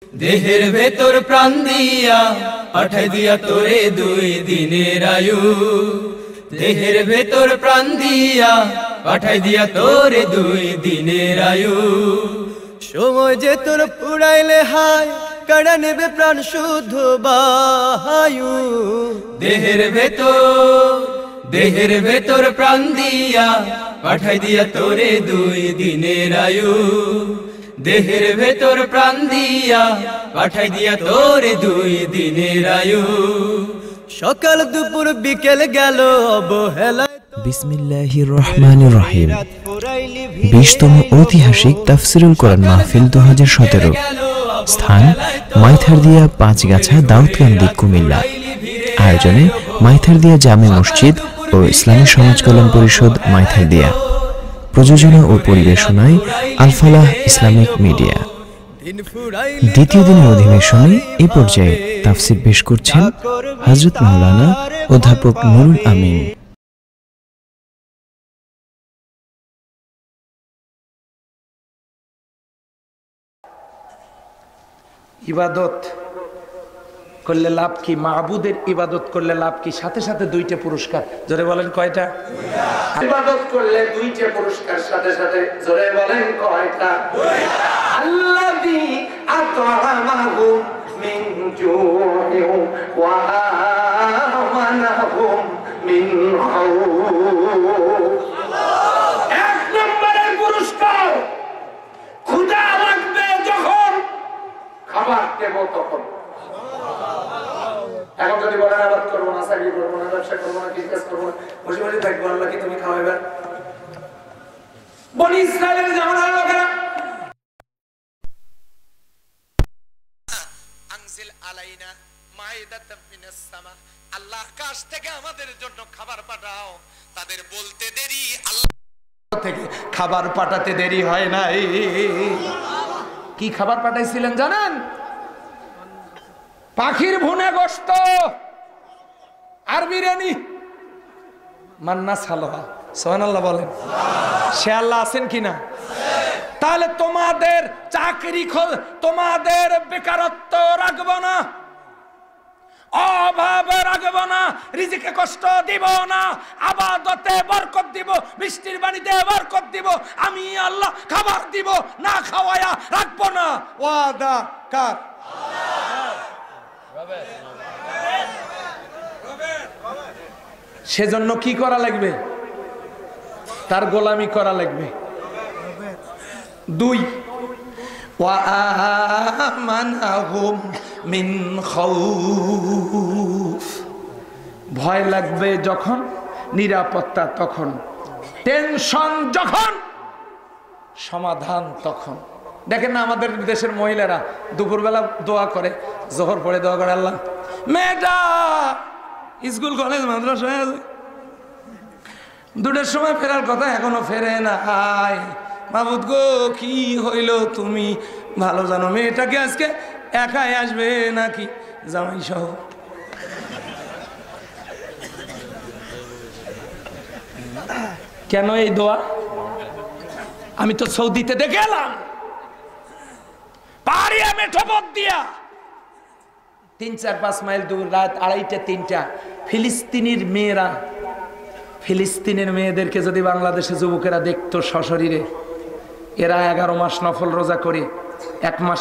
দেহের ভেতর প্রাণ দিয়া পাঠাই দিয়া তোরে 2 দিনের আয়ু। দেহের ভেতর প্রাণ দিয়া পাঠাই দিয়া তোরে 2 দিনের আয়ু। সময় যে তোর পুরাইলে হায় কাড়া নেবে প্রাণ শুদ্ধ বায়ু। দেহের ভেতর প্রাণ দিয়া পাঠাই দিয়া তোরে 2 দিনের আয়ু। দেহের ভেতর প্রাণ দিয়া পাঠাই দিয়া তোরে 2 দিনের আয়ু। সকাল দুপুর বিকেল গেল অবহেলায়। বিসমিল্লাহির রহমানির রহিম। 20তম ঐতিহাসিক তাফসিরুল কোরআন মাহফিল 2017। স্থান মাইথারদিয়া পাঁচগাছা দাউদকান্দি কুমিল্লা। আয়োজনে মাইথারদিয়া জামে মসজিদ ও ইসলামী সমাজ কল্যাণ পরিষদ মাইথারদিয়া। প্রযোজনা ও পরিবেশনায় আল ফালাহ ইসলামিক মিডিয়া। দ্বিতীয় দিনের অধিবেশনে এ পর্যায়ে তাফসির পেশ করছেন হযরত মাওলানা অধ্যাপক নুরুল আমিন। ইবাদত করলে লাভ কি? মাহবুদের ইবাদত করলে লাভ কি? সাথে সাথে 2টা পুরস্কার। জোরে বলেন কয়টা? ইবাদত করলে 2টা পুরস্কার সাথে সাথে। জোরে বলেন কয়টা? আল্লাযী আত'আমাহুম মিন জু'ইন ওয়া আমানাহুম মিন খাউফ। 1 নম্বরের পুরস্কার, ক্ষুধা লাগবে যখন খাবার দেব তখন। এখন যদি বলেন আবাদ করবো না, চাকরি করবো না, ব্যবসা করবো না, বিজনেস করবো না, বসে বসে থাকবো, আল্লাহ কি তুমি খাওয়াইবে? বনি ইসরায়েলের জামানার লোকেরা আনজিল আলাইনা মাইদাতাম মিনাস সামা, আল্লাহ আকাশ থেকে আমাদের জন্য খাবার পাঠাও। তাদের বলতে দেরি, আল্লাহ থেকে খাবার পাঠাতে দেরি হয় নাই। কি খাবার পাঠাইছিলেন জানেন? পাখির ভুনা গোশত আর বিরিয়ানি, মান্না সালোয়া। সুবহানাল্লাহ বলেন। সে আল্লাহ আছেন কিনা? তাহলে তোমাদের চাকরি, তোমাদের বেকারত্ব রাখবো না, অভাব রাখবো না, রিজিকে কষ্ট দিব না, আবাদতে বরকত দিব, বৃষ্টির পানিতে বরকত দিব। আমি আল্লাহ খাবার দিব, না খাওয়ায়া রাখবো না। ওয়াদা কার? সেজন্য কি করা লাগবে? তার গোলামি করা লাগবে। 2 ওয়া আমানাহুম মিন খাউফ। ভয় লাগবে যখন, নিরাপত্তা তখন, টেনশন যখন, সমাধান তখন। দেখেন না আমাদের দেশের মহিলারা দুপুরবেলা দোয়া করে, জোহর পড়ে দোয়া করে, আল্লাহ মেয়েটা স্কুল কলেজ মাদ্রাসায় আছে, 2টার সময় ফেরার কথা, এখনো ফেরে না। মাহবুদ গো কি হইল তুমি ভালো জানো, মেয়েটাকে আজকে একাই আসবে নাকি জামাই সহ? কেন এই দোয়া? আমি তো সৌদিতে দেখে এলাম, পাহাড়িয়া মেঠো পথ দিয়া 3-4-5 মাইল দূর, রাত 2:30-3টা, ফিলিস্তিনের মেয়েরা, ফিলিস্তিনের মেয়েদেরকে যদি বাংলাদেশে যুবকেরা দেখতো সশরীরে, এরা 11 মাস নফল রোজা করে, 1 মাস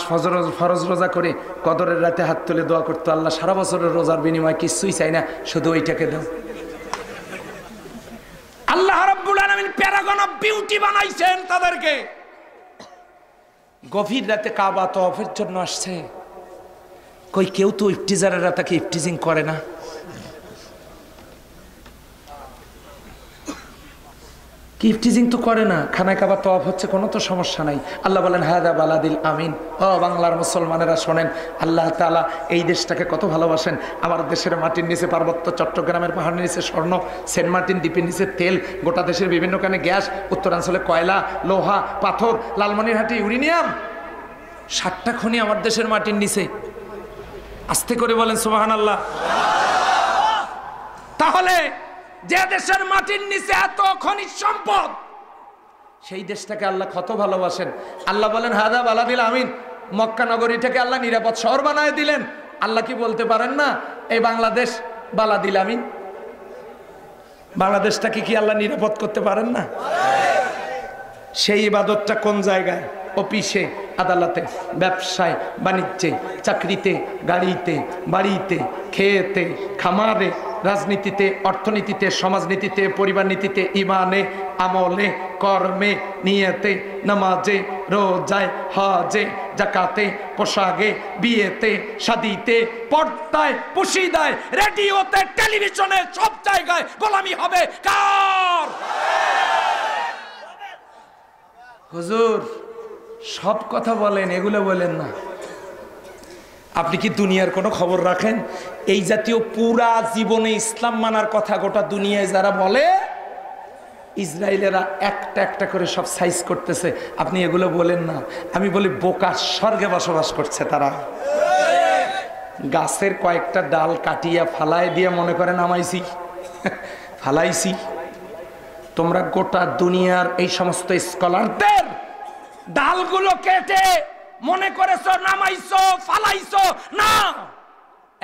ফরজ রোজা করে, কদরের রাতে হাত তুলে দোয়া করতো, আল্লাহ সারা বছরের রোজার বিনিময়ে কিছুই চাই না, শুধু ওইটাকে দাও। আল্লাহ রাব্বুল আলামিন প্যারাগন অফ বিউটি বানাইছেন তাদেরকে। গভীর রাতে কাবা তওয়াফের জন্য আসছে, কই কেউ তো ইফতিজারেরা তাকে ইফতিজিং করে না। কি ইফতিজিং তো করে না, খানায় কাবা তওয়াফ হচ্ছে, কোনো তো সমস্যা নাই। আল্লাহ বলেন হাদা বালাদিল আমিন। ও বাংলার মুসলমানেরা শোনেন, আল্লাহ তাআলা এই দেশটাকে কত ভালোবাসেন। আমার দেশের মাটির নিচে পার্বত্য, চট্টগ্রামের পাহাড়ের নিচে স্বর্ণ, সেন্ট মার্টিন দ্বীপের নিচে তেল, গোটা দেশের বিভিন্ন কানে গ্যাস, উত্তরাঞ্চলে কয়লা, লোহা, পাথর, লালমনিরহাটে ইউরেনিয়াম, 7টা খনি আমার দেশের মাটির নিচে। আস্তে করে বলেন সুবহানাল্লাহ। তাহলে যে দেশের মাটির নিচে এত খনিজ সম্পদ, সেই দেশটাকে আল্লাহ কত ভালোবাসেন। আল্লাহ বলেন হাদা বালাদিল আমিন। মক্কা নগরীটাকে আল্লাহ নিরাপদ শহর বানায় দিলেন। আল্লাহ কি বলতে পারেন না এই বাংলাদেশ বালাদিল আমিন, বাংলাদেশটাকে কি আল্লাহ নিরাপদ করতে পারেন না? সেই ইবাদতটা কোন জায়গায়? অফিসে, আদালতে, ব্যবসায়, বাণিজ্যে, চাকরিতে, গাড়িতে, বাড়িতে, খেয়েতে, খামারে, রাজনীতিতে, অর্থনীতিতে, সমাজনীতিতে, পরিবার নীতিতে, ইমানে, আমলে, কর্মে, নিয়তে, নামাজে, রোজায়, হজে, জাকাতে, পোশাকে, বিয়েতে, শাদিতে, পর্দায়, পুশিদায়, রেডিওতে, টেলিভিশনে, সব জায়গায় গোলামি হবে কার? হুজুর সব কথা বলেন, এগুলো বলেন না। আপনি কি দুনিয়ার কোনো খবর রাখেন? এই জাতীয় পুরা জীবনে ইসলাম মানার কথা গোটা দুনিয়ায় যারা বলে, ইসরায়েলেরা একটা একটা করে সব সাইজ করতেছে, আপনি এগুলো বলেন না। আমি বলি বোকা, স্বর্গে বসবাস করছে তারা। গাছের কয়েকটা ডাল কাটিয়া ফালায় দিয়ে মনে করেন নামাইছি, ফালাইছি। তোমরা গোটা দুনিয়ার এই সমস্ত স্কলারদের ডালগুলো কেটে মনে করেছো নামাইছো, ফালাইছো না।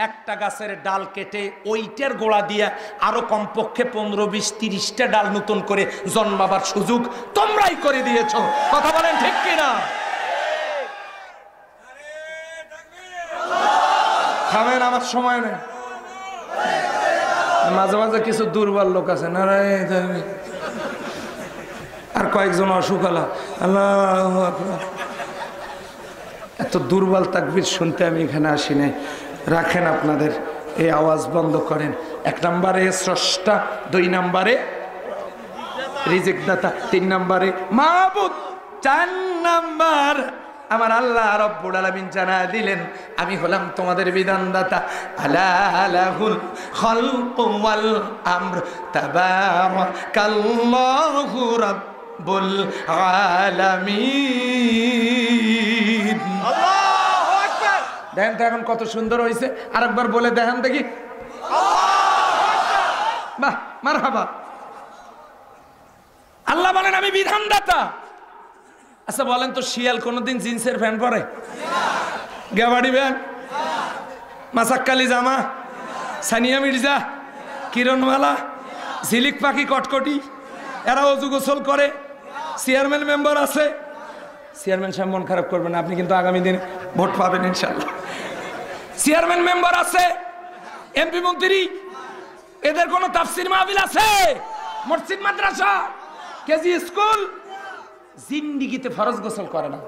একটা গাছের ডাল কেটে ওইটার গোড়া দিয়ে আরো কমপক্ষে 15, 20, 30টা ডাল নতুন করে জন্মাবার সুযোগ তোমরাই করে দিয়েছো। কথা বলেন ঠিক কিনা? থামেন, আমার সময় নেই। মাঝে মাঝে কিছু দুর্বল লোক আছে না, আর কয়েকজন অসুখালা, আল্লাহু আকবার। এত দুর্বল তাকবীর শুনতে আমি এখানে আসি নাই। রাখেন আপনাদের এই আওয়াজ বন্ধ করেন। 1 নম্বরে স্রষ্টা, 2 নম্বরে রিজিক দাতা, 3 নম্বরে মাবুদ, 4 নম্বর আমার আল্লাহ রব্বুল আলামিন জানায় দিলেন আমি হলাম তোমাদের বিধানদাতা। আলা লাহুল খালকু ওয়াল আমর তাবারাকাল্লাহু রাব্বুল আলামিন। আল্লাহু আকবার। দেখেন তো এখন কত সুন্দর হয়েছে, আরেকবার বলে দেখেন দেখি। বাহ, মারহাবা। আল্লাহ বলেন আমি বিধানদাতা। আচ্ছা বলেন তো, শিয়াল কোনদিন জিন্সের প্যান্ট পরে? গাবাড়ি ব্যান্ড, মাসাক্কালি জামা, সানিয়া মির্জা, কিরণমালা, ঝিলিক পাখি, কটকটি, এরা অজু গোসল করে। চেয়ারম্যান মেম্বার আছে। চেয়ারম্যান সাহেব মন খারাপ করবেন, আপনি কিন্তু আগামী দিনে ভোট পাবেন ইনশাল্লাহ। চেয়ারম্যান মেম্বার আছে, এমপি মন্ত্রী, এদের কোন তাফসির মাহফিল আছে? মসজিদ, মাদ্রাসা, কেজি স্কুল, জিন্দিগিতে ফরজ গোসল করে না।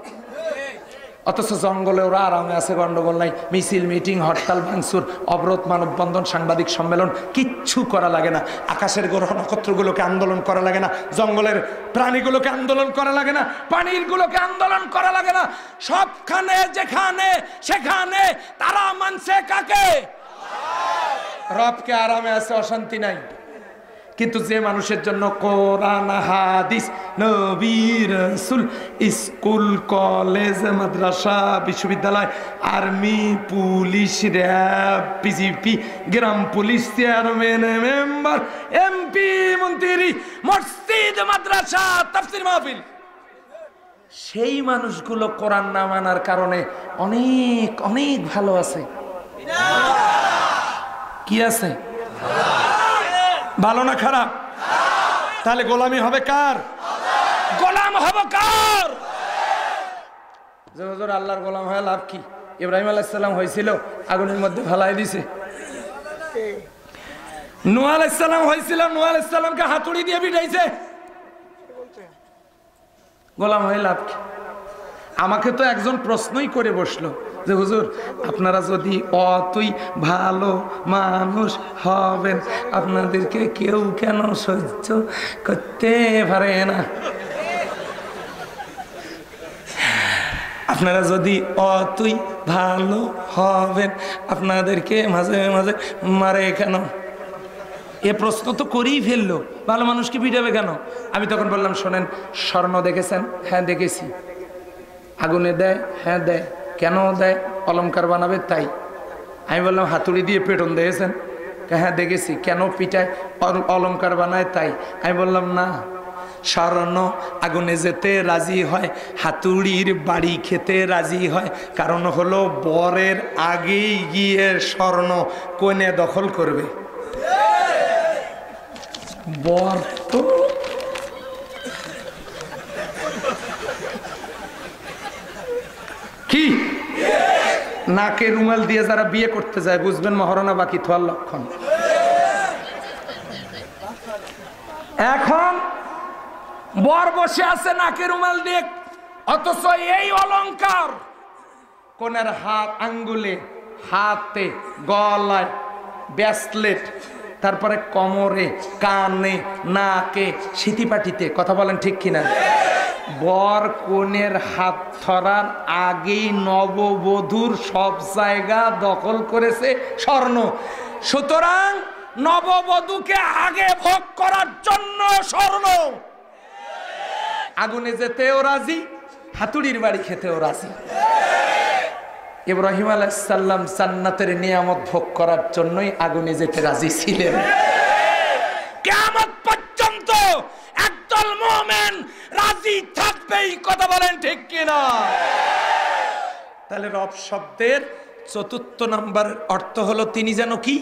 অথচ জঙ্গলে ওরা আরামে আছে, গন্ডগোল নাই। মিছিল, মিটিং, হরতাল, ভাঙচুর, অবরোধ, মানববন্ধন, সাংবাদিক সম্মেলন কিচ্ছু করা লাগে না। আকাশের গ্রহ নক্ষত্রগুলোকে আন্দোলন করা লাগে না। জঙ্গলের প্রাণীগুলোকে আন্দোলন করা লাগে না। পানিরগুলোকে আন্দোলন করা লাগে না। সবখানে যেখানে সেখানে তারা মানছে কাকে? রবকে। আরামে আছে, অশান্তি নাই। কিন্তু যে মানুষের জন্য কোরআন, হাদিস, নবী, রাসূল, স্কুল, কলেজ, মাদ্রাসা, বিশ্ববিদ্যালয়, আর্মি, পুলিশ, র্যাব, বিজিপি, গ্রাম পুলিশ, চেয়ারম্যান, মেম্বার, এমপি, মন্ত্রী, মসজিদ, মাদ্রাসা, তাফসীর মাহফিল, সেই মানুষগুলো কোরআন না মানার কারণে অনেক অনেক ভালো আছে। কি আছে? ভালো না খারাপ? তাহলে গোলামি হবে কার? গোলাম হবে কার? যে হুজুর আল্লাহর গোলাম হয়ে লাভ কি? ইব্রাহিম আলাইহিস সালাম হয়েছিল, আগুনের মধ্যে ফেলাই দিছে। নূহ আলাইহিস সালাম হয়েছিল, নূহ আলাইহিস সালামকে হাতুড়ি দিয়ে পিটাইছে। গোলাম হয়ে লাভ কি? আমাকে তো একজন প্রশ্নই করে বসলো যে হুজুর আপনারা যদি অতই ভালো মানুষ হবেন, আপনাদেরকে কেউ কেন সহ্য করতে পারে না? আপনারা যদি অতই ভালো হবেন, আপনাদেরকে মাঝে মাঝে মারে কেন? এ প্রশ্ন তো করেই ফেললো, ভালো মানুষকে পিটাবে কেন? আমি তখন বললাম শোনেন, স্বর্ণ দেখেছেন? হ্যাঁ দেখেছি। আগুনে দেয়? হ্যাঁ দেয়। কেন দেয়? অলংকার বানাবে তাই। আমি বললাম হাতুড়ি দিয়ে পেটন দেখেছেন? হ্যাঁ দেখেছি। কেন পিটায়? অলংকার বানায় তাই। আমি বললাম না, স্বর্ণ আগুনে যেতে রাজি হয়, হাতুড়ির বাড়ি খেতে রাজি হয়। কারণ হলো বরের আগেই গিয়ে স্বর্ণ কনে দখল করবে। বর তো কি নাকে রুমাল দিয়ে যারা বিয়ে করতে যায় বুঝবেন মহারণা বাকি থোয়ার লক্ষণ। এখন বর বসে আছে নাকে রুমাল দিয়ে, অথচ এই অলংকার কোনের হাত, আঙ্গুলে, হাতে, গলায়, ব্রেসলেট, তারপরে কোমরে, কানে, নাকে, সিটিপাটিতে। কথা বলেন ঠিক কিনা? বর কনের হাত ধরার আগেই নববধূর সব জায়গা দখল করেছে স্বর্ণ। সুতরাং নববধূকে আগে ভোগ করার জন্য স্বর্ণ। আগুনে যেতেও রাজি, হাতুড়ির বাড়ি খেতেও রাজি। ইব্রাহিম আলাইহিস সালাম জান্নাতের নিয়ামত ভোগ করার জন্যই আগুনে যেতে রাজি ছিলেন। কিয়ামত পর্যন্ত একদল মুমিন রাজি থাকবেই। কথা বলেন ঠিক কিনা? তাহলে রব শব্দের চতুর্থ নম্বরের অর্থ হলো তিনি যেন কি?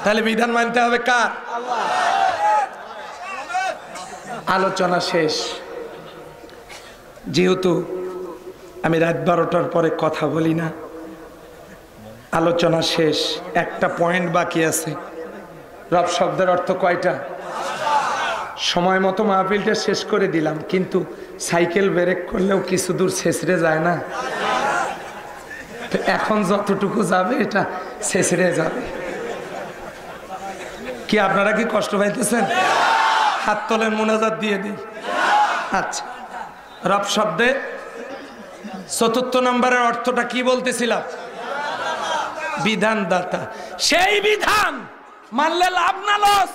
তাহলে বিধান মানতে হবে কার? আলোচনা শেষ। যেহেতু আমি রাত 12টার পরে কথা বলি না, আলোচনা শেষ, একটা পয়েন্ট বাকি আছে। রব শব্দের অর্থ কয়টা? সময় মতো মাহফিলটা শেষ করে দিলাম, কিন্তু সাইকেল ব্রেক করলেও কিছু দূর ছেঁচড়ে যায় না? এখন যতটুকু যাবে এটা ছেঁচড়ে যাবে। কি আপনারা কি কষ্ট পাইতেছেন? হাত তোলেন, মোনাজাত দিয়ে দিই। আচ্ছা, রব শব্দে চতুর্থ নম্বরের অর্থটা কি বলতেছিলাম? বিধানদাতা। সেই বিধান মানলে লাভ না লস?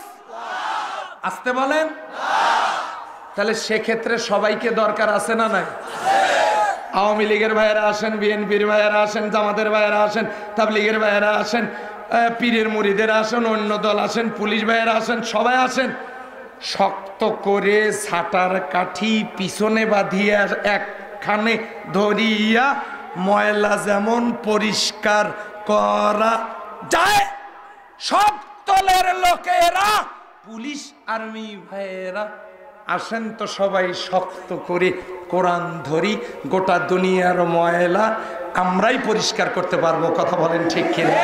আসতে বলেন। তাহলে সেক্ষেত্রে সবাইকে দরকার আছে না নাই? আওয়ামী লীগের ভাইয়েরা আসেন, বিএনপির ভাইয়েরা আসেন, জামাতের ভাইয়েরা আসেন, তাবলীগের ভাইয়েরা আসেন, পীরের মুরিদের আসেন, অন্য দল আসেন, পুলিশ ভাইয়েরা আসেন, সবাই আসেন। শক্ত করে ছাটার কাঠি পিছনে বাঁধিয়ে একখানে ধরিয়া ময়লা যেমন পরিষ্কার করা যায়, সব দলের লোকেরা, পুলিশ, আর্মি ভাইয়েরা আসেন তো সবাই শক্ত করে কোরআন ধরি, গোটা দুনিয়ার ময়লা আমরাই পরিষ্কার করতে পারবো। কথা বলেন ঠিক কিনা?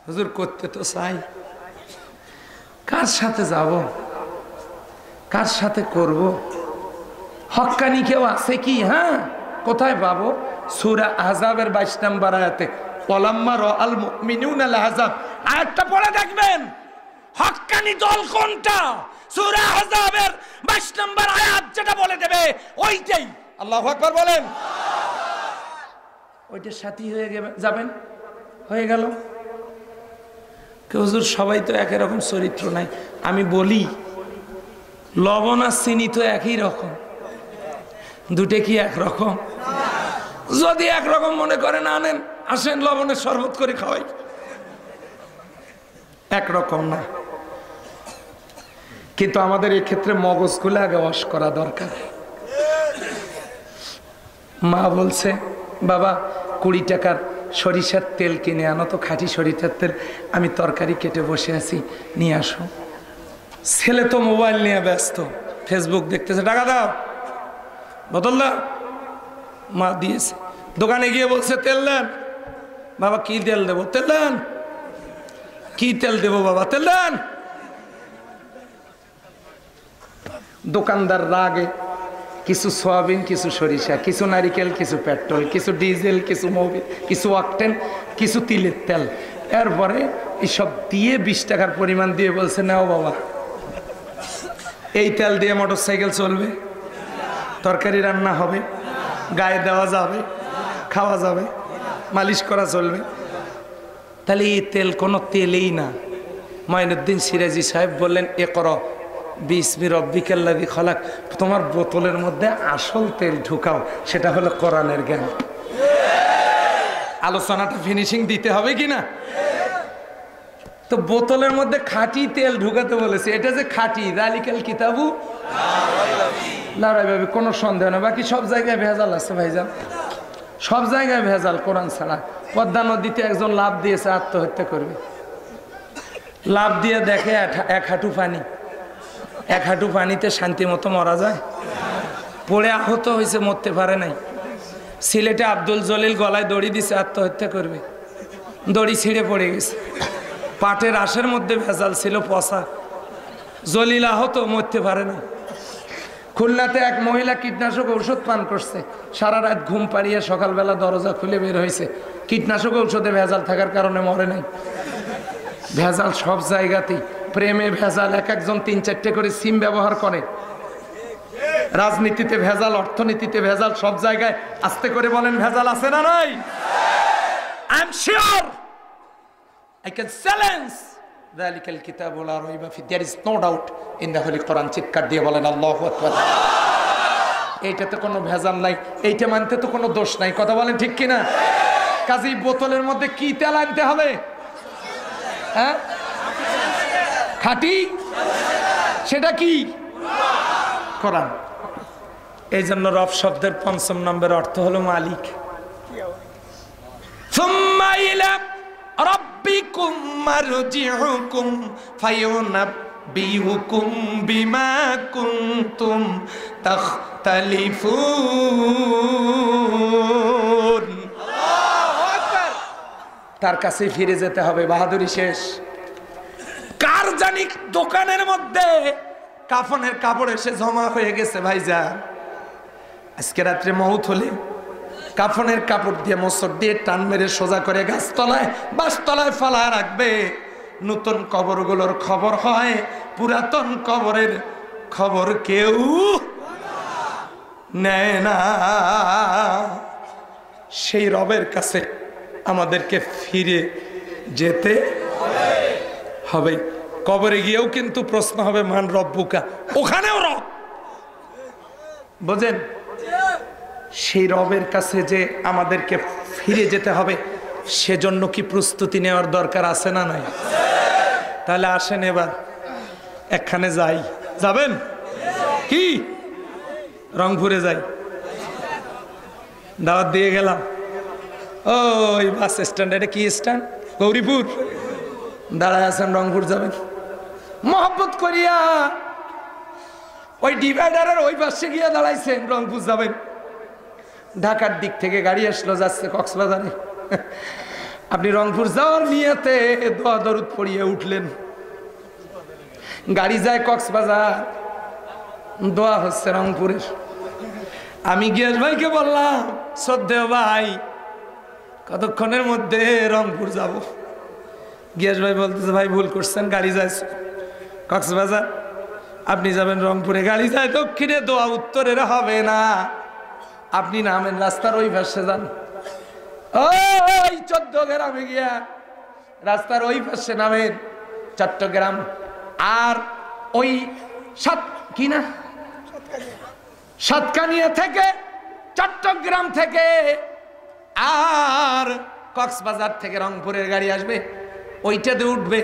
হুজুর করতে তো চাই, কার সাথে যাব, কার সাথে করব? হক্কানি কেউ আছে কি? হ্যাঁ, কোথায় পাবো? সূরা আহজাবের 22 নম্বর আয়াতে, ওয়ালাম্মা রাআল মুমিনুনা আল আহজাব, আয়াতটা পড়ে দেখবেন হক্কানি দল কোনটা। সূরা আহজাবের 22 নম্বর আয়াত যেটা বলে দেবে ওইটাই। আল্লাহু আকবার বলেন। ওইটার সাথী হয়ে যাবেন। হয়ে গেল। হুজুর সবাই তো একই রকম চরিত্র নাই। আমি বলি লবণ আর চিনি তো একই রকম, দুটো কি একরকম? যদি একরকম মনে করেন আনেন, আসেন লবণের শরবত করে খাওয়াই। একরকম না, কিন্তু আমাদের এই ক্ষেত্রে মগজগুলো আগে ওয়াশ করা দরকার। মা বলছে, বাবা 20 টাকার সরিষার তেল কিনে আনো তো, খাঁটি সরিষার তেল। আমি তরকারি কেটে বসে আছি, নিয়ে আসো। ছেলে তো মোবাইল নিয়ে ব্যস্ত, ফেসবুক দেখতেছে। টাকা দাও, বোতল দাও। মা দিয়েছে। দোকানে গিয়ে বলছে তেল দেন। বাবা কি তেল দেবো? তেল দেন। কি তেল দেবো বাবা? তেল দেন। দোকানদার রাগে কিছু সয়াবিন, কিছু সরিষা, কিছু নারিকেল, কিছু পেট্রোল, কিছু ডিজেল, কিছু মোবিল, কিছু অকটেন, কিছু তিলের তেল, এরপরে এইসব দিয়ে 20 টাকার পরিমাণ দিয়ে বলছে, নাও বাবা, এই তেল দিয়ে মোটরসাইকেল চলবে, তরকারি রান্না হবে, গায়ে দেওয়া যাবে, খাওয়া যাবে, মালিশ করা চলবে। তাহলে এই তেল কোনো তেলেই না। মঈনুদ্দিন সিরাজি সাহেব বললেন, এ করো বিসমি রব্বিকাল্লাযী খলাক, তোমার বোতলের মধ্যে আসল তেল ঢুকাও, সেটা হলো কোরআনের জ্ঞান। আলোচনাটা ফিনিশিং দিতে হবে কি না? তো বোতলের মধ্যে খাঁটি তেল ঢুকাতে বলেছে, এটা যে খাঁটি যালিকাল কিতাবু লা রাইবা ফিহি, কোনো সন্দেহ না। বাকি সব জায়গায় ভেজাল আছে ভাইজান, সব জায়গায় ভেজাল কোরআন ছাড়া। পদ্মা নদীতে একজন লাফ দিয়েছে আত্মহত্যা করবে, লাফ দিয়ে দেখে এক হাঁটু পানি, এক হাঁটু পানিতে শান্তি মতো মরা যায়? পড়ে আহত হয়েছে, মরতে পারে নাই। সিলেটে আব্দুল জলিল গলায় দড়ি দিছে আত্মহত্যা করবে, দড়ি ছিঁড়ে পড়ে গেছে। পাটের আশের মধ্যে ভেজাল ছিল পচা, জলিল আহত, মরতে পারে না। খুলনাতে এক মহিলা কীটনাশক ঔষধ পান করছে, সারা রাত ঘুম পাড়িয়ে সকালবেলা দরজা খুলে বের হয়েছে। কীটনাশক ঔষধে ভেজাল থাকার কারণে মরে নাই। ভেজাল সব জায়গাতেই, প্রেমে ভেজাল, এক একজন 3-4টে করে সিম ব্যবহার করে। রাজনীতিতে ভেজাল, অর্থনীতিতে ভেজাল, সব জায়গায়। আস্তে করে বলেন ভেজাল আছে না নাই? I am sure, I can challenge যালিকাল কিতাবু লা রাইবা ফিহি, there is no doubt in the holy Quran। চিৎকার দিয়ে বলেন আল্লাহু আকবার। এইটাতে কোনো ভেজাল নাই, এইটা মানতে তো কোনো দোষ নাই, কথা বলেন ঠিক কিনা? কাজেই বোতলের মধ্যে কি তেল আনতে হবে? হ্যাঁ, খাঁটি, সেটা কি? কোরআন। এই জন্য রব শব্দের 5ম নম্বর অর্থ হলো মালিক। সুম্মা ইলা রাব্বিকুম মারজিউকুম ফায়ুনাব্বিউকুম বিমা কুনতুম তাখতালিফুন। আল্লাহু আকবার। তার কাছে ফিরে যেতে হবে, বাহাদুরি শেষ। কার জানি দোকানের মধ্যে কাফনের কাপড় এসে জমা হয়ে গেছে ভাইজান, আজকে রাত্রে মউত হলে কাফনের কাপড় দিয়ে মোচড় দিয়ে টান মেরে সোজা করে গাছতলায় বাসতলায় ফালায় রাখবে। নতুন কবরগুলোর খবর হয়, পুরাতন কবরের খবর কেউ নেয় না। সেই রবের কাছে আমাদেরকে ফিরে যেতে হবে। কবরে গিয়েও কিন্তু প্রশ্ন হবে মান রব্বুকা, ওখানেও রব, বোঝেন? সেই রবের কাছে যে আমাদেরকে ফিরে যেতে হবে, সেজন্য কি প্রস্তুতি নেওয়ার দরকার আছে না নাই? তাহলে আসেন এবার একখানে যাই। যাবেন কি? রংপুরে যাই, দাওয়াত দিয়ে গেলাম। ওই বাস স্ট্যান্ড, এটা কি স্ট্যান্ড? গৌরীপুর। দাঁড়ায় আছেন, রংপুর যাবেন। মহব্বত করিয়া ওই ডিভাইডারের ওই পাশে গিয়ে দাঁড়াইছেন, রংপুর যাবেন। ঢাকার দিক থেকে গাড়ি আসলো, যাচ্ছে কক্সবাজারে। আপনি রংপুর যাওয়ার নিয়তে দোয়া দরুদ পড়িয়ে উঠলেন, গাড়ি যায় কক্সবাজার, দোয়া হচ্ছে রংপুরের। আমি গিয়াস ভাইকে বললাম, শ্রদ্ধেয় ভাই কতক্ষণের মধ্যে রংপুর যাব? গিয়াস ভাই বলতেছে, ভাই ভুল করছেন, গাড়ি যায় কক্সবাজার, আপনি যাবেন রংপুরে। গাড়ি যায় দক্ষিণে, দোয়া উত্তরের হবে না, আপনি নামেন রাস্তার ওই পাশে যান। ওই 14 গ্রামে গিয়া রাস্তার ওই পাশে নামেন, চট্টগ্রাম। আর ওই সাতকানিয়া থেকে, চট্টগ্রাম থেকে আর কক্সবাজার থেকে রংপুরের গাড়ি আসবে, ওইটাতে উঠবে।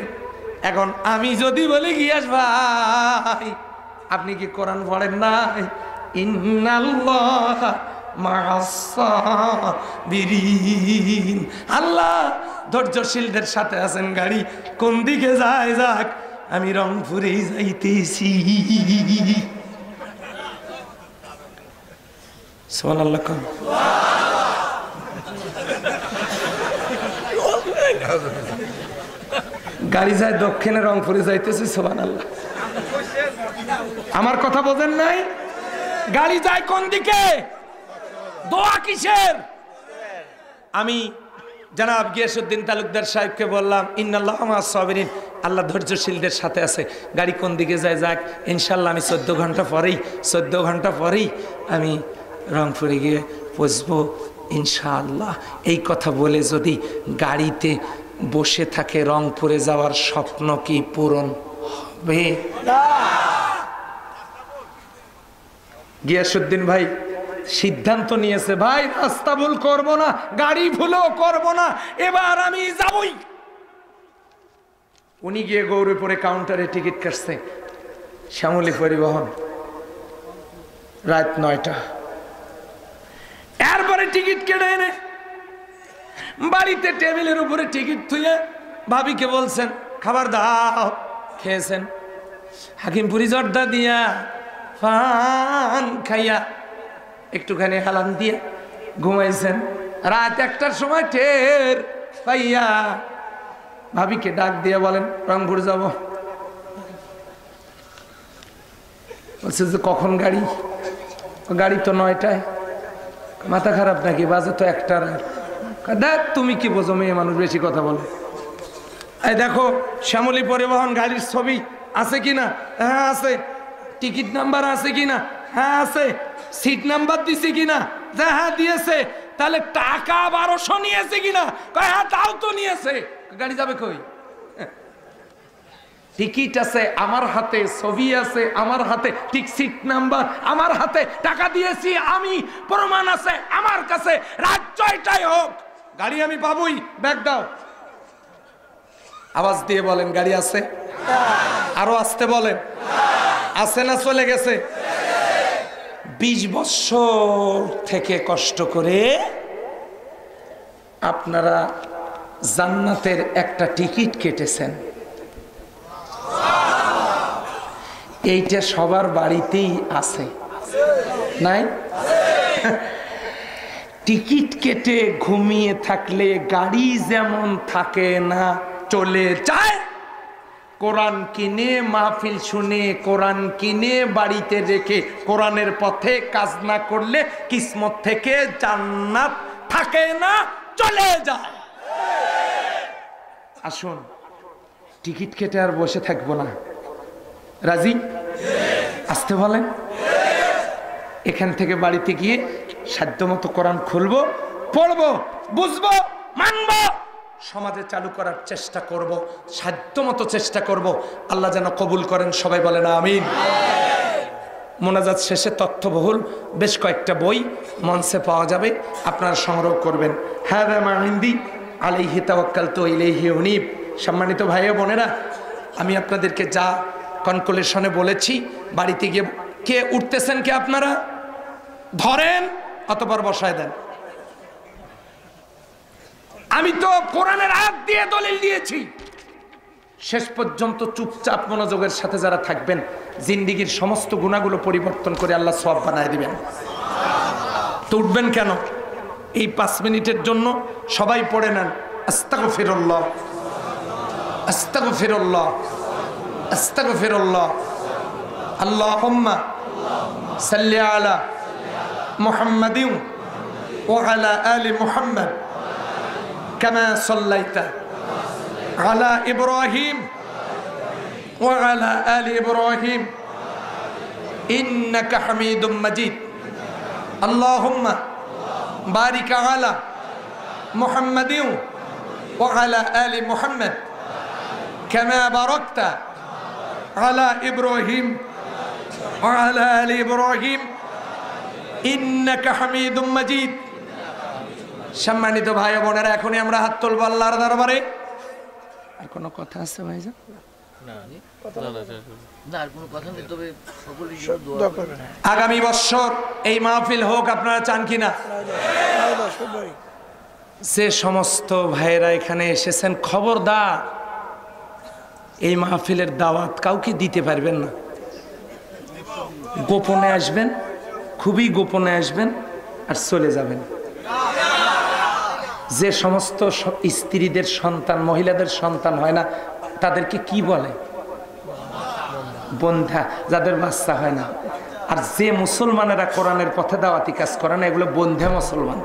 এখন আমি যদি বলি গিয়াস ভাই আপনি কি কোরআন পড়েন নাই? ইন্নাল্লাহ মা'আস-সাবিরিন, আল্লাহ ধৈর্যশীলদের সাথে আছেন। গাড়ি কোন দিকে যায় যাক, আমি রংপুরেই যাইতেছি। সুবহানাল্লাহ। গাড়ি যায় দক্ষিণে, রংপুরে যাইতেছি। সুবহানাল্লাহ। আমার কথা বোঝেন নাই? গাড়ি যায় কোন দিকে? দোয়া কিসের? আমি জনাব গিয়াসউদ্দিন তালুকদার সাহেবকে বললাম, ইন্নাল্লাহ মা'আস-সাবিরিন, আল্লাহ ধৈর্যশীলদের সাথে আছে। গাড়ি কোন দিকে যায় যাক, ইনশাল্লাহ আমি 14 ঘন্টা পরেই আমি রংপুরে গিয়ে পৌঁছবো ইনশাআল্লাহ। এই কথা বলে যদি গাড়িতে বসে থাকে, রংপুরে যাওয়ার স্বপ্ন কি পূরণ হবে? গিয়াসউদ্দিন ভাই সিদ্ধান্ত নিয়েছে, ভাই রাস্তা ভুল করবো না, গাড়ি ভুলও করবো না, এবার আমি যাবই। উনি গিয়ে গৌরীপুরে কাউন্টারে টিকিট কাটছে, শ্যামলী পরিবহন, রাত 9টা। এরপরে টিকিট কেটে এনে বাড়িতে টেবিলের উপরে টিকিট থুয়ে ভাবিকে বলছেন খাবার দাও, খেয়েছেন। হাকিমপুরি জর্দা দিয়া ফান খাইয়া একটুখানি হালান দিয়া ঘুমাইছেন। রাত 1টার সময় টের পাইয়া ভাবিকে ডাক দিয়ে বলেন রংপুর যাব। বলছে যে কখন গাড়ি? গাড়ি তো 9টায়। মাথা খারাপ নাকি? বাজে তো 1টার। দেখ তুমি কি বোঝো, মেয়ে মানুষ বেশি কথা বলে। এই দেখো শ্যামলী পরিবহন গাড়ির ছবি আছে কিনা? হ্যাঁ আছে। টিকিট নাম্বার আছে কিনা? হ্যাঁ আছে। সিট নাম্বার দিছে কিনা? হ্যাঁ দিয়েছে। তাহলে টাকা 1200 নিয়েছে কিনা? হ্যাঁ তাও তো নিয়েছে। গাড়ি যাবে কই? টিকিট আছে আমার হাতে, ছবি আছে আমার হাতে, ঠিক সিট নাম্বার আমার হাতে, টাকা দিয়েছি আমি, প্রমাণ আছে আমার কাছে। রাত 6টায় হোক গাড়ি আমি পাবই। ব্যাগ দাও। আওয়াজ দিয়ে বলেন গাড়ি আছে? আরো আসতে বলেন আছে না চলে গেছে? 20 বছর থেকে কষ্ট করে আপনারা জান্নাতের একটা টিকিট কেটেছেন। এইটা সবার বাড়িতেই আছে, নাই? টিকিট কেটে ঘুমিয়ে থাকলে গাড়ি যেমন থাকে না, চলে যায়। কোরআন কিনে মাহফিল শুনে, কোরআন কিনে বাড়িতে রেখে কোরআনের পথে কাজ না করলে কিসমত থেকে জান্নাত থাকে না, চলে যায়। আসুন টিকিট কেটে আর বসে থাকবো না। রাজি? আসতে বলেন। এখান থেকে বাড়িতে গিয়ে সাধ্যমতো কোরআন খুলবো, পড়বো, বুঝবো, মানবো, সমাজে চালু করার চেষ্টা করব, সাধ্যমতো চেষ্টা করব। আল্লাহ যেন কবুল করেন। সবাই বলেন আমিন। মোনাজাত শেষে তথ্যবহুল বেশ কয়েকটা বই মঞ্চে পাওয়া যাবে, আপনারা সংগ্রহ করবেন। হাযা মা ইনদি আলাইহি তাওয়াক্কালতু ইলাইহি উনীব। সম্মানিত ভাই ও বোনেরা, আমি আপনাদেরকে যা কনক্লুশনে বলেছি, বাড়িতে গিয়ে কে উঠতেছেন, কে আপনারা ধরেন অতঃপর বসায় দেন। আমি তো কোরআনের আয়াত দিয়ে দলিল দিয়েছি। শেষ পর্যন্ত চুপচাপ মনোযোগের সাথে যারা থাকবেন, জিন্দেগীর সমস্ত গুনাহগুলো পরিবর্তন করে আল্লাহ সওয়াব বানায় দিবেন। তো উঠবেন কেন? এই 5 মিনিটের জন্য সবাই পড়ে নেন আস্তাগফিরুল্লাহ, আস্তাগফিরুল্লাহ, আস্তাগফিরুল্লাহ। আল্লাহুম্মা সাল্লি আলা মুহাম্মাদিন ওয়া আলা আলি মুহাম্মাদ কামা সাল্লাইতা আলা ইব্রাহিম ওয়া আলা আলি ইব্রাহিম ইন্নাকা হামিদুম মাজিদ। আল্লাহুম্মা বারিক আলা মুহাম্মাদিন ওয়া আলা আলি মুহাম্মাদ কামা বারাকতা আলা ইব্রাহিম ওয়া আলা আলি ইব্রাহিম ইন্নাকা হামিদুম মাজিদ। সম্মানিত ভাই বোনেরা, এখনই আমরা হাত তুলব আল্লাহর দরবারে। আর কোনো কথা আছে ভাইজান? আগামী বছর এই মাহফিল হোক, আপনারা চান কিনা? যে সমস্ত ভাইয়েরা এখানে এসেছেন, খবরদার এই মাহফিলের দাওয়াত কাউকে দিতে পারবেন না। গোপনে আসবেন, খুবই গোপনে আসবেন আর চলে যাবেন। যে সমস্ত স্ত্রীদের সন্তান, মহিলাদের সন্তান হয় না, তাদেরকে কি বলে? বন্ধা। যাদের বাচ্চা হয় না। আর যে মুসলমানেরা কোরআনের পথে দাওয়াতি কাজ করে না, এগুলো বন্ধে মুসলমান।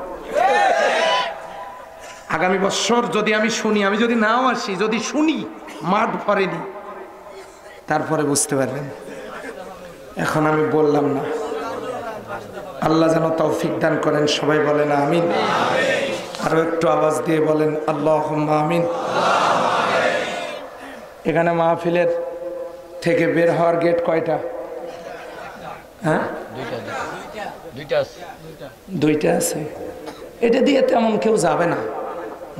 আগামী বছর যদি আমি শুনি, আমি যদি নাও আসি, যদি শুনি মাঠ ভরেনি, তারপরে বুঝতে পারবেন। এখন আমি বললাম না। আল্লাহ যেন তৌফিক দান করেন। সবাই বলেন আমিন। আরো একটু আওয়াজ দিয়ে বলেন আল্লাহুম্মা আমিন। এখানে মাহফিলের থেকে বের হওয়ার গেট কয়টা? হ্যাঁ, দুইটা আছে। এটা দিয়ে তেমন কেউ যাবে না,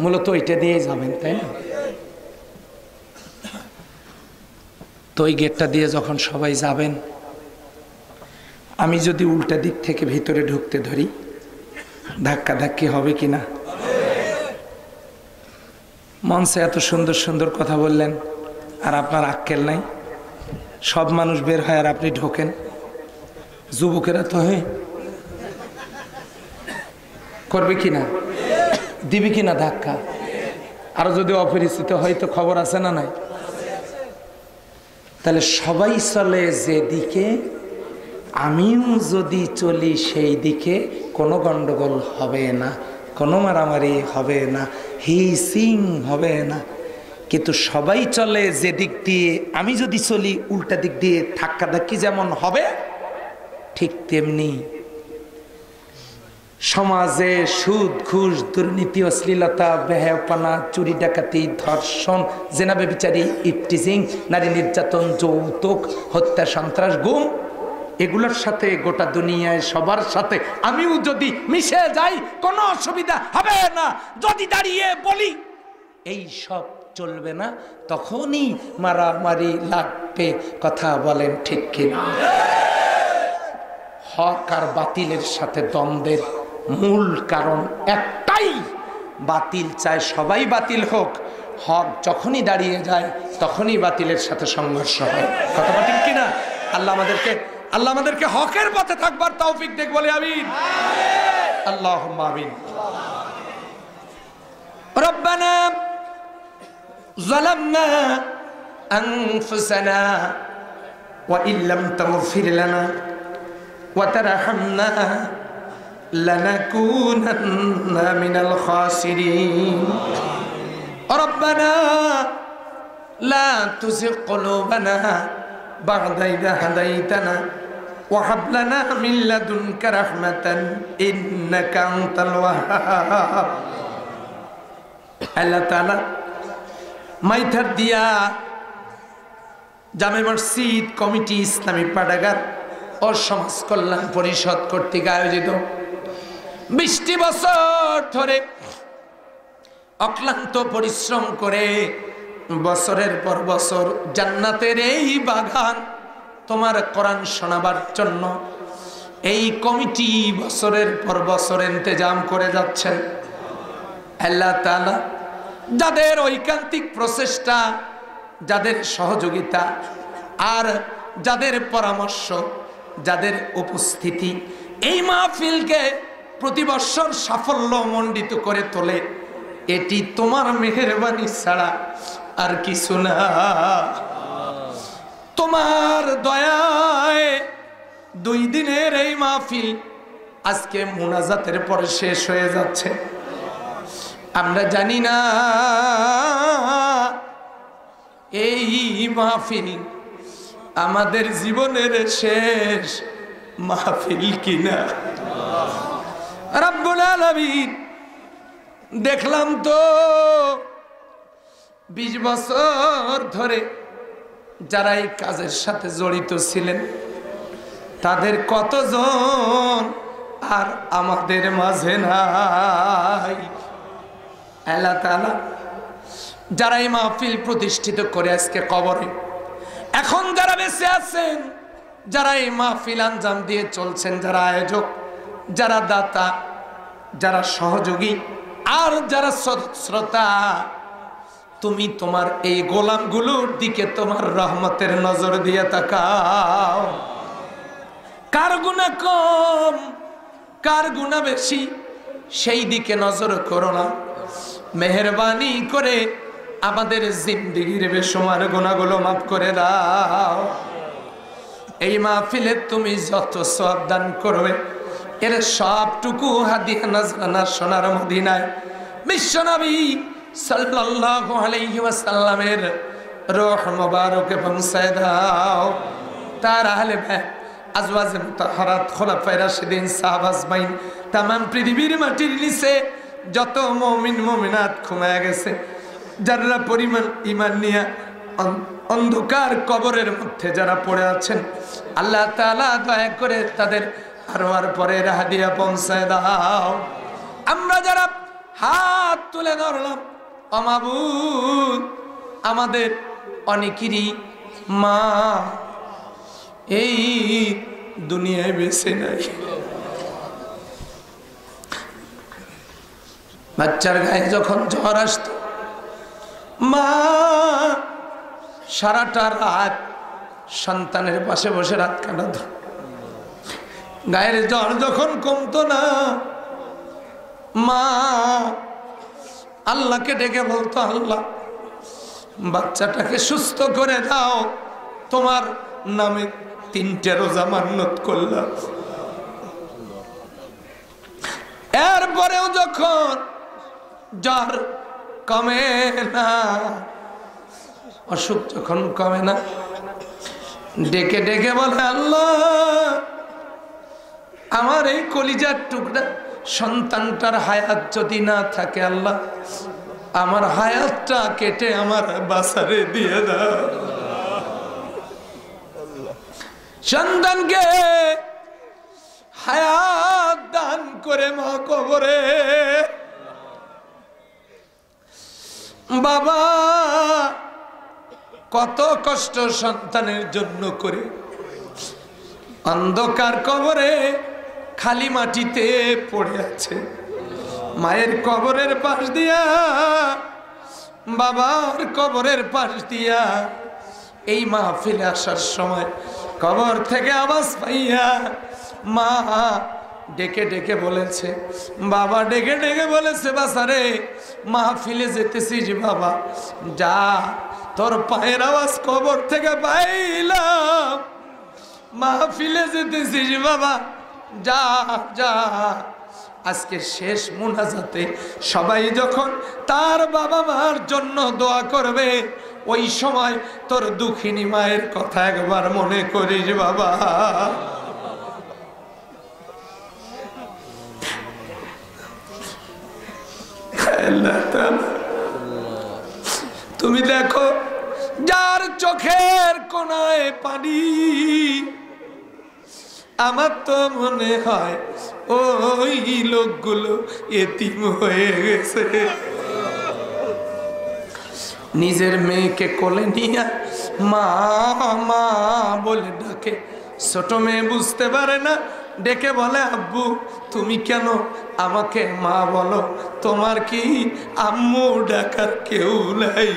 মূলত এটা দিয়েই যাবেন, তাই না? তো ওই গেটটা দিয়ে যখন সবাই যাবেন, আমি যদি উল্টা দিক থেকে ভিতরে ঢুকতে ধরি, ধাক্কা ধাক্কি হবে কিনা? মঞ্চে এত সুন্দর সুন্দর কথা বললেন, আর আপনার আক্কেল নাই। সব মানুষ বের হয় আর আপনি ঢোকেন। যুবকেরা তো হয়ে করবে কিনা, দিবে কিনা ধাক্কা? আর যদি অপরিচিত হয় তো খবর আছে না নাই? তাহলে সবাই চলে যেদিকে, আমিও যদি চলি সেই দিকে, কোনো গন্ডগোল হবে না, কোনো মারামারি হবে না, হিসিং হবে না। কিন্তু সবাই চলে যে দিক দিয়ে, আমি যদি চলি উল্টা দিক দিয়ে, ধাক্কাধাক্কি যেমন হবে, ঠিক তেমনি সমাজে সুদ, ঘুষ, দুর্নীতি, অশ্লীলতা, বেহায়াপনা, চুরি, ডাকাতি, ধর্ষণ, জেনা, ব্যভিচারী, ইফটিজিং, নারী নির্যাতন, যৌতুক, হত্যা, সন্ত্রাস, গুম, এগুলোর সাথে গোটা দুনিয়ায় সবার সাথে আমিও যদি মিশে যাই, কোনো অসুবিধা হবে না। যদি দাঁড়িয়ে বলি এই সব চলবে না, তখনই মারামারি লাগবে। কথা বলেন ঠিক কিনা? হক আর বাতিলের সাথে দ্বন্দ্বের মূল কারণ একটাই, বাতিল চায় সবাই বাতিল হোক, হক যখনই দাঁড়িয়ে যায় তখনই বাতিলের সাথে সংঘর্ষ হয়। কথা ঠিক কিনা? আল্লাহ আমাদেরকে হকের পথে থাকবার তৌফিক দেখ, বলে আমিন। আল্লাহুম্মা আমিন। রব্বানা যালামনা আনফুসানা ওয়া ইল্লাম তাগফির লানা ওয়া তারহামনা লানাকুনান্না মিনাল খাসিরিন। রব্বানা লা তুযিগ কুলুবানা বা'দা ইয হাদাইতানা ওয়া হাব লানা মিন লাদুনকা রাহমাতান ইন্নাকা আনতাল ওয়াহ্হাব। আল্লাহ তাআলা মাইথার দিয়া জামে মসজিদ কমিটি, ইসলামী পাঠাগার ও সমাজ কল্যাণ পরিষদ কর্তৃক আয়োজিত 20টি বছর ধরে অক্লান্ত পরিশ্রম করে বছরের পর বছর জান্নাতের এই বাগান তোমার কোরআন শোনাবার জন্য এই কমিটি বছরের পর বছর ইন্তজাম করে যাচ্ছেন। আল্লাহ তাআলা যাদের ঐকান্তিক প্রচেষ্টা, যাদের সহযোগিতা আর যাদের পরামর্শ, যাদের উপস্থিতি এই মাহফিলকে প্রতি বছর সাফল্য মণ্ডিত করে তোলে, এটি তোমার মেহেরবানি ছাড়া আর কিছু না। তোমার দয়ায় 2 দিনের এই মাহফিল আজকে মুনাজাতের পরে শেষ হয়ে যাচ্ছে। আমরা জানি না এই মাহফিল আমাদের জীবনের শেষ মাহফিল কিনা। রব্বুল আলামিন, দেখলাম তো 20 বছর ধরে যারা এই কাজের সাথে জড়িত ছিলেন তাদের কতজন আর আমাদের মাঝে নাই। আল্লাহ তাআলা যারা এই মাহফিল প্রতিষ্ঠিত করে আজকে কবরে, এখন যারা বেঁচে আছেন, যারা এই মাহফিল আঞ্জাম দিয়ে চলছেন, যারা আয়োজক, যারা দাতা, যারা সহযোগী আর যারা শ্রোতা, তুমি তোমার এই গোলামগুলোর দিকে তোমার রহমতের নজর দিয়ে তাকাও। কার গুনাহ কম, কার গুনাহ বেশি, সেই দিকে নজর করো না। মেহেরবানি করে আমাদের জিন্দেগির বেশুমার গুনাহগুলো মাফ করে দাও। এই মাহফিলে তুমি যত সওয়াব দান করবে, এর সবটুকু হাদিয়া নাজরানা সোনার মদিনায় বিশ্বনবী সাল্লাল্লাহু আলাইহি ওয়াসাল্লামের রূহ মুবারকে পৌঁছায় দাও। তার আহলে বাইত, আজওয়াজে মুতাহহারাত, খোলাফায়ে রাশিদিন, সাহাবা আজমাইন, तमाम পৃথিবীর মাটির নিচে যত মুমিন মুমিনাত ঘুমায় গেছে, যারা পরিমাণ ঈমান নিয়ে অন্ধকার কবরের মধ্যে যারা পড়ে আছেন, আল্লাহ তাআলা দয়া করে তাদের আরওয়ার পরে হাদিয়া পৌঁছায় দাও। আমরা যারা হাত তুলে ধরলাম, ও মাবুদ, আমাদের অনেকেরই মা এই দুনিয়ায় বেঁচে নাই। বাচ্চার গায়ে যখন জ্বর আসতো মা সারাটা রাত সন্তানের পাশে বসে রাত কাটাতো। গায়ের জ্বর যখন কমতো না মা আল্লাহকে ডেকে বলতো, আল্লাহ বাচ্চাটাকে সুস্থ করে দাও, তোমার নামে 3টে রোজা মান্নত করলাম। এরপরেও যখন জ্বর কমে না, অসুখ যখন কমে না, ডেকে ডেকে বলে, আল্লাহ আমার এই কলিজার টুকরা সন্তানটার হায়াত যদি না থাকে, আল্লাহ আমার হায়াতটা কেটে আমার বাসারে দিয়ে দাও। সন্তানকে হায়াত দান করে মা কবরে, বাবা কত কষ্ট সন্তানের জন্য করে অন্ধকার কবরে খালি মাটিতে পড়ে আছে। মায়ের কবরের পাশ দিয়া, বাবার কবরের পাশ দিয়া এই মাহফিলে আসার সময় কবর থেকে আওয়াজ পাইয়া মা ডেকে ডেকে বলেছে, বাবা ডেকে ডেকে বলেছে, বাসারে মাহফিলে যেতেছিস বাবা, যা তোর পায়ের আওয়াজ কবর থেকে পাইলাম, মাহফিলে যেতেছিস বাবা, যা যা। আজকে শেষ মুনাজাতে সবাই যখন তার বাবা মার জন্য দোয়া করবে, ওই সময় তোর দুঃখিনী মায়ের কথা একবার মনে করিস বাবা। তুমি দেখো যার চোখের কোনায় পানি, আমার তো মনে হয় ওই লোকগুলো এতিম হয়ে গেছে। নিজের মেয়েকে কোলে নিয়ে মা মা বলে ডাকে, ছোট মেয়ে বুঝতে পারে না, ডেকে বলে, আব্বু তুমি কেন আমাকে মা বলো, তোমার কি আম্মু ডাকার কেউ নাই?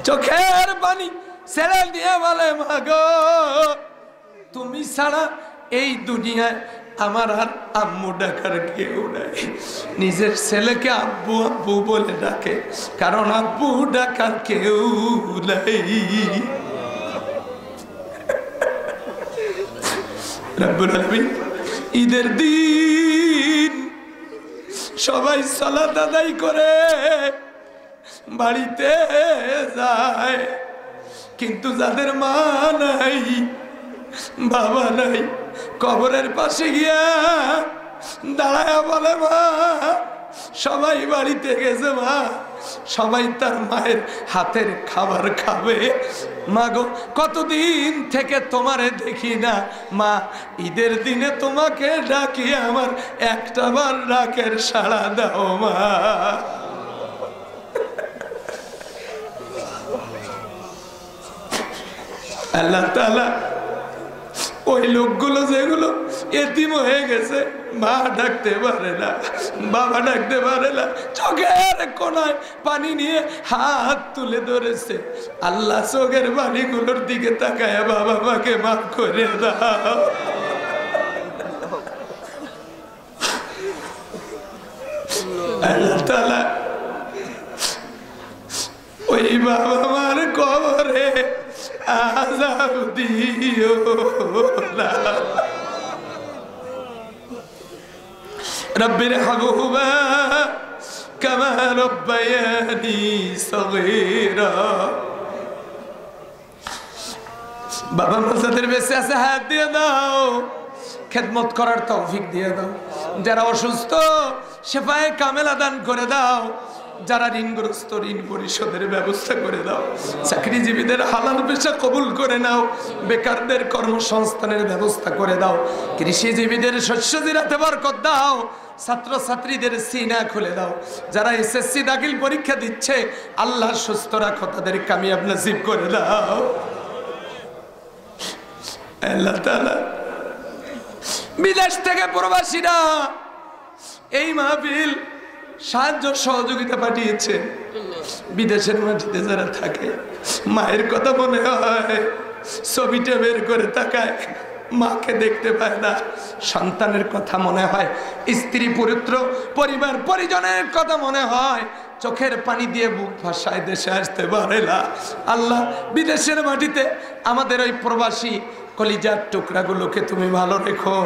চোখের পানি ছেড়ে দিয়ে বলে, মা গো তুমি ছাড়া এই দুনিয়ায় আমার আর আম্মু ডাকার কেউ নাই। নিজের ছেলেকে আব্বু আব্বু বলে ডাকে, কারণ আব্বু ডাকার কেউ নাই। রব্বুল আলামিন ঈদের দিন সবাই সালাত আদায় করে বাড়িতে যায়, কিন্তু যাদের মা নাই, বাবা নাই, কবরের পাশে গিয়া দাঁড়ায় বলে, মা সবাই বাড়িতে গেছে, মা সবাই তার মায়ের হাতের খাবার খাবে। মা গো কতদিন থেকে তোমারে দেখি না, মা ঈদের দিনে তোমাকে ডাকি, আমার একটা বার ডাকের সাড়া দাও মা। আল্লাহ তাআলা ওই লোকগুলো যেগুলো এতিম হয়ে গেছে, মা ডাকতে পারে না, বাবা ডাকতে পারে না, চোখের কোনায় পানি নিয়ে হাত তুলে ধরেছে, আল্লাহ চোখের পানিগুলোর দিকে তাকায় বাবা মাকে মাফ করে দাও। আল্লাহ তাআলা ওই বাবা মার কবরে আযাব দিও না। রব্বির হামহুমা কামা রব্বায়ানি সগীরা। বাবা মা যাদের বেঁচে আছে হাত দিয়ে দাও, খেদমত করার তৌফিক দিয়ে দাও। যারা অসুস্থ শেফায়ে কামেলা দান করে দাও। যারা ঋণগ্রস্ত ঋণ পরিশোধের ব্যবস্থা করে দাও। চাকরিজীবীদের হালাল পেশা কবুল করে নাও। বেকারদের কর্মসংস্থানের ব্যবস্থা করে দাও। কৃষিজীবীদের শস্য জিরাতে বরকত দাও। ছাত্রছাত্রীদের সিনা খুলে দাও, যারা এসএসসি দাখিল পরীক্ষা দিচ্ছে আল্লাহ সুস্থ রাখো, তাদের কামিয়াব নসিব করে দাও আল্লাহ তাআলা। বিদেশ থেকে প্রবাসীরা এই মাহফিল সাহায্য সহযোগিতা পাঠিয়েছে। বিদেশের মাটিতে যারা থাকে মায়ের কথা মনে হয়, ছবিটা বের করে তাকায়, মাকে দেখতে পায় না, সন্তানের কথা মনে হয়, স্ত্রী পুত্র পরিবার পরিজনের কথা মনে হয়, চোখের পানি দিয়ে বুক ভাসায়, দেশে আসতে পারে না। আল্লাহ বিদেশের মাটিতে আমাদের ওই প্রবাসী কলিজার টুকরাগুলোকে তুমি ভালো রেখো।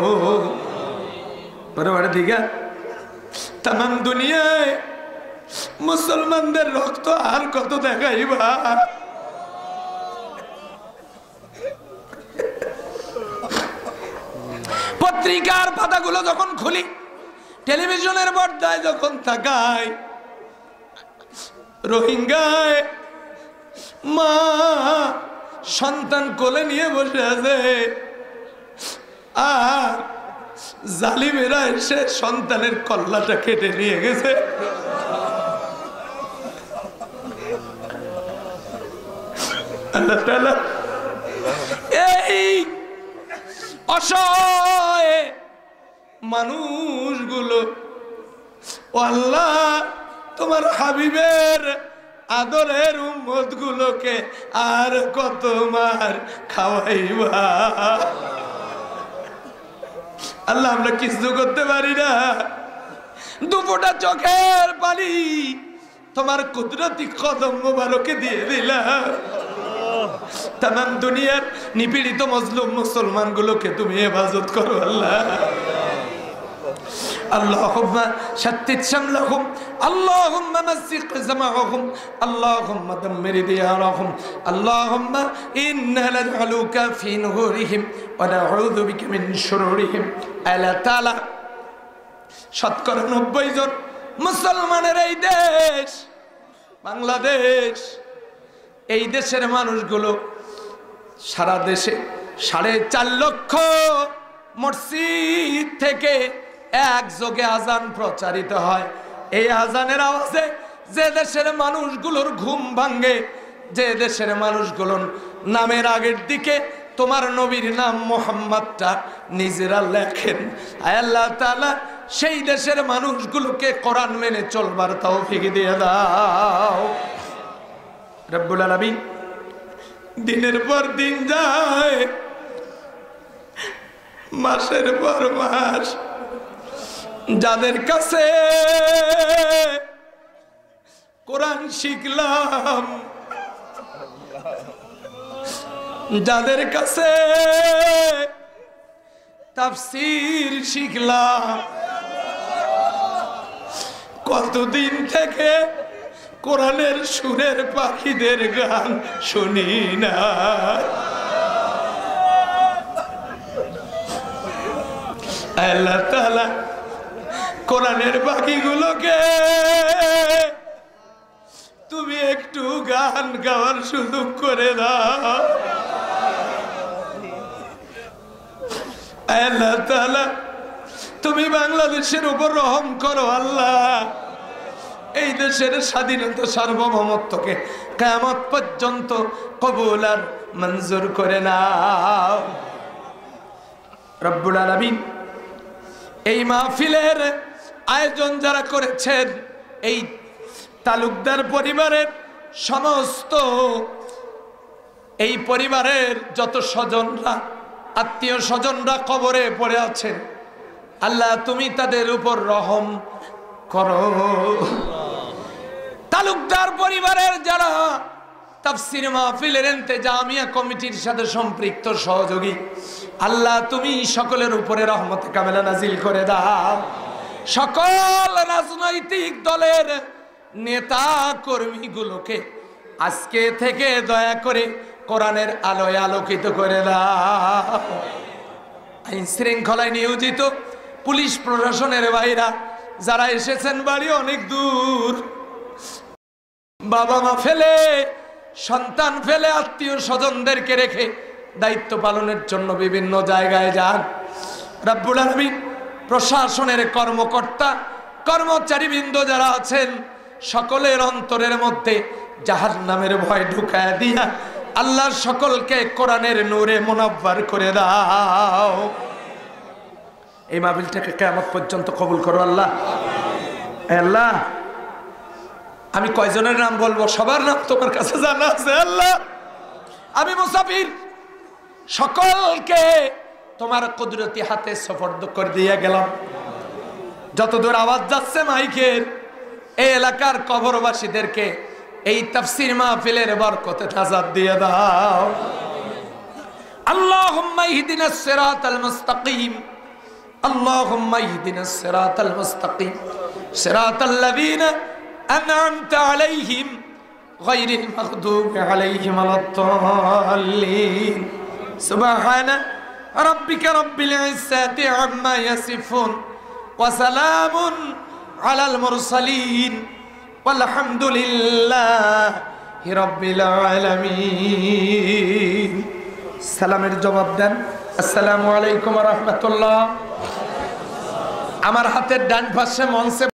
বরাবর দিঘা তাম দুনিয়ায় মুসলমানদের রক্ত আর কত দেখাইবা? পত্রিকার পাতাগুলো যখন খুলি, টেলিভিশনের পর্দায় যখন তাকাই, রোহিঙ্গায় মা সন্তান কোলে নিয়ে বসে আছে, আর জালিমেরা এসে সন্তানের কল্লাটা কেটে নিয়ে গেছে। আল্লাহ তাআলা এই অসহায় মানুষগুলো, ও আল্লাহ তোমার হাবিবের আদরের উম্মত গুলোকে আর কত মার খাওয়াইবা? আল্লাহ আমরা কিছু করতে পারি না, দুপোটা চোখের পানি তোমার কুদরতি কদম মোবারকে দিয়ে দিলাম। তামাম দুনিয়ার নিপীড়িত মজলুম মুসলমান গুলোকে তুমি হেফাজত করো আল্লাহ। আল্লাহুম্মা শাত্তিত শামলাহুম, আল্লাহুম্মা মাসসিক জামাআহুম, আল্লাহুম্মা দাম্মির দিয়ারাহুম, আল্লাহুম্মা ইন্না নাজআলুকা ফি নুহুরিহিম ওয়া নাউযু বিকা মিন শুরুরিহিম। আল্লাহ তাআলা শতকরা 90 জন মুসলমানের এই দেশ বাংলাদেশ, এই দেশের মানুষগুলো সারা দেশে 4.5 লক্ষ মসজিদ থেকে একযোগে আজান প্রচারিত হয়। এই আজানের আওয়াজে যে দেশের মানুষগুলোর ঘুম ভাঙে, যে দেশের মানুষগুলোর নামের আগের দিকে তোমার নবীর নাম মুহাম্মদটা নিজেরা লেখেন, আল্লাহ তাআলা সেই দেশের মানুষগুলোকে কোরআন মেনে চলবার তৌফিক দিয়ে দাও রব্বুল আলামিন। দিনের পর দিন যায়, মাসের পর মাস, যাদের কাছে কোরআন শিখলাম, যাদের কাছে তাফসীর শিখলাম, কতদিন থেকে কোরআনের সুরের পাখিদের গান শুনি না। আল্লাহ তাআলা কোরআনের পাখিগুলোকে তুমি একটু গান গাওয়ার সুযোগ করে দাও। আল্লাহ তাআলা তুমি বাংলাদেশের উপর রহম করো আল্লাহ। এই দেশের স্বাধীনতা সার্বভৌমত্বকে কিয়ামত পর্যন্ত কবুল আর মঞ্জুর করে নাও রব্বুল আলামিন। এই মাহফিলের আয়োজন যারা করেছেন, এই তালুকদার পরিবারের সমস্ত এই পরিবারের যত স্বজনরা, আত্মীয় স্বজনরা কবরে পড়ে আছেন, আল্লাহ তুমি তাদের উপর রহম করো। তালুকদার পরিবারের যারা তাফসীর মাহফিলের ইন্তেজামিয়া কমিটির সাথে সম্পৃক্ত সহযোগী, আল্লাহ তুমি সকলের উপরে রহমতে কামেলা নাজিল করে দাও। সকল রাজনৈতিক দলের নেতা কর্মীগুলোকে আজকে থেকে দয়া করে কোরআনের আলোয় আলোকিত করে দাও। আইন শৃঙ্খলায় নিয়োজিত পুলিশ প্রশাসনের ভাইরা যারা এসেছেন বাড়ি অনেক দূর, বাবা মা ফেলে, সন্তান ফেলে, আত্মীয় স্বজনদেরকে রেখে দায়িত্ব পালনের জন্য বিভিন্ন জায়গায় যান, রব্বুল আলামিন প্রশাসনের কর্মকর্তা কর্মচারীবৃন্দ যারা আছেন সকলের অন্তরের মধ্যে জাহান্নামের ভয় ঢুকায় দিয়া আল্লাহ সকলকে কোরআনের নূরে মুনাব্বার করে দাও। এই মাহফিলটাকে কিয়ামত পর্যন্ত কবুল করো আল্লাহ। আল্লাহ আমি কয়জনের নাম বলবো? সবার নাম তোমার কাছে জানা আছে আল্লাহ। আমি মুসাফির, সকলকে তোমার কুদরতি হাতে সুপর্দ করে দিয়ে গেলাম। যতদূর আওয়াজ যাচ্ছে মাইকের, এই এলাকার কবরবাসীদেরকে এই তাফসীর মাহফিলের বরকতে নাজাত দিয়ে দাও। আল্লাহুম্মা ইহদিনাস সিরাতাল মুস্তাকিম, আল্লাহুম্মা ইহদিনাস সিরাতাল মুস্তাকিম, সিরাতাল্লাযীনা আন'আমতা আলাইহিম গায়রিল মাগদুবি আলাইহিম ওয়ালাদ-দাল্লিন। সুবহানা রাব্বিকা রাব্বিল ইজ্জাতি আম্মা ইয়াসিফুন ওয়া সালামুন আলাল মুরসালিন ওয়ালহামদুলিল্লাহি রাব্বিল আলামিন। সালামের জবাব দেন, আসসালামু আলাইকুম ওয়া রাহমাতুল্লাহ। আমার হাতের ডান পাশে মঞ্চে